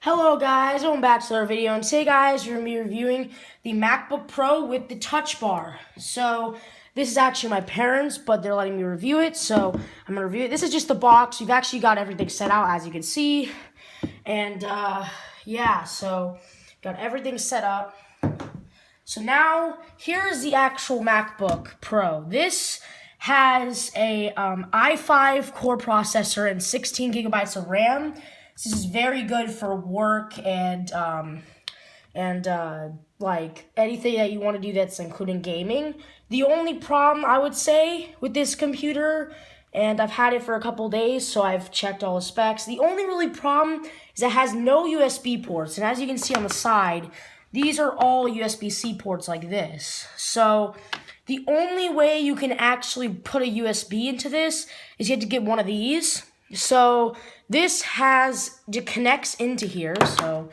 Hello guys, welcome back to our video, and today guys, we're going to be reviewing the MacBook Pro with the touch bar. So, this is actually my parents, but they're letting me review it, so I'm going to review it. This is just the box. We've actually got everything set out, as you can see, and yeah, so got everything set up. So now, here's the actual MacBook Pro. This has a i5 core processor and 16 gigabytes of RAM. This is very good for work and like anything that you want to do that's including gaming. The only problem I would say with this computer, and I've had it for a couple days, so I've checked all the specs. The only really problem is it has no USB ports, and as you can see on the side, these are all USB-C ports like this. So the only way you can actually put a USB into this is you have to get one of these. So this connects into here. So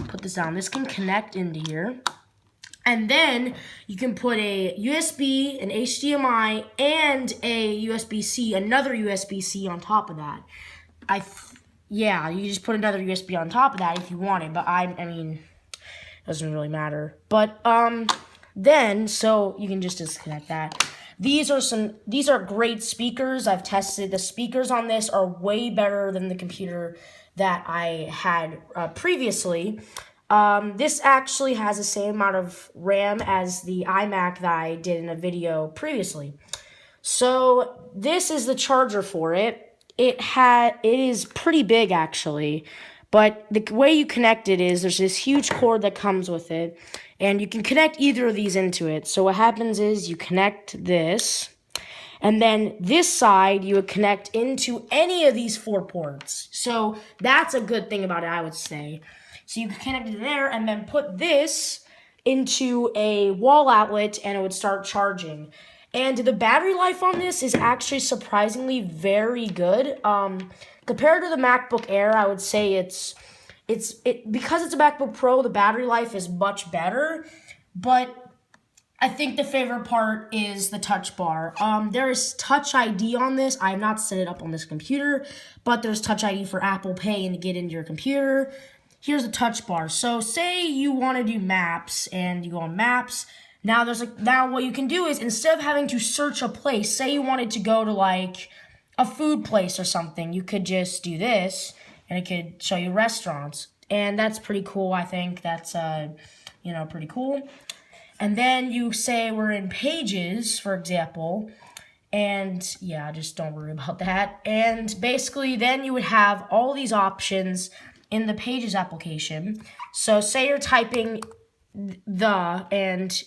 put this down. This can connect into here. And then you can put a USB, an HDMI, and a USB-C, another USB-C on top of that. Yeah, you just put another USB on top of that if you want it, but I mean, it doesn't really matter. But then, so you can just disconnect that. These are great speakers. I've tested the speakers on this are way better than the computer that I had previously. This actually has the same amount of RAM as the iMac that I did in a video previously. So this is the charger for it. It is pretty big actually, but the way you connect it is there's this huge cord that comes with it. And you can connect either of these into it. So what happens is you connect this, and then this side you would connect into any of these 4 ports. So that's a good thing about it, I would say. So you can connect it there, and then put this into a wall outlet, and it would start charging. And the battery life on this is actually surprisingly very good. Compared to the MacBook Air, I would say because it's a MacBook Pro, the battery life is much better, but I think the favorite part is the touch bar. There is Touch ID on this. I have not set it up on this computer, but there's Touch ID for Apple Pay and to get into your computer. Here's the touch bar. So say you want to do maps and you go on maps. Now what you can do is instead of having to search a place, say you wanted to go to like a food place or something, you could just do this. And it could show you restaurants. And that's pretty cool, I think. That's, pretty cool. And then you say we're in Pages, for example. And, yeah, just don't worry about that. And basically, then you would have all these options in the Pages application. So say you're typing and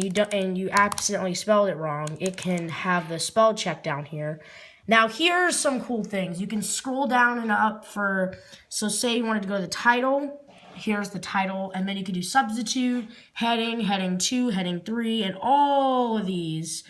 you accidentally spelled it wrong. It can have the spell check down here. Now, here's some cool things. You can scroll down and up so say you wanted to go to the title. Here's the title, and then you can do substitute, heading, heading 2, heading 3, and all of these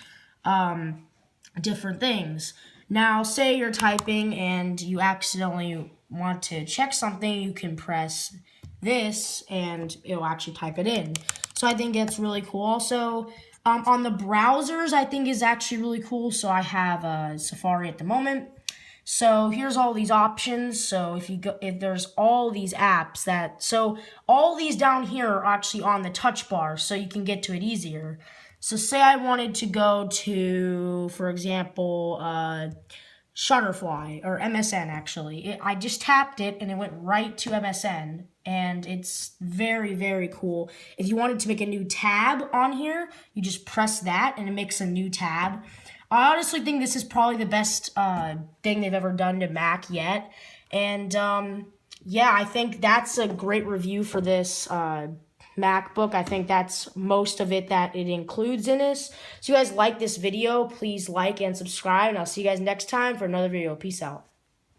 different things. Now, say you're typing and you accidentally want to check something, you can press this, and it'll actually type it in. So I think that's really cool. Also, on the browsers, I think is actually really cool. So I have Safari at the moment. So here's all these options. So if there's all these apps so all these down here are actually on the touch bar, so you can get to it easier. So say I wanted to go to, for example, Shutterfly or MSN actually. I just tapped it and it went right to MSN, and it's very, very cool. If you wanted to make a new tab on here, you just press that and it makes a new tab. I honestly think this is probably the best thing they've ever done to Mac yet. And yeah, I think that's a great review for this MacBook. I think that's most of it that it includes in this. So if you guys like this video, please like and subscribe, and I'll see you guys next time for another video. Peace out.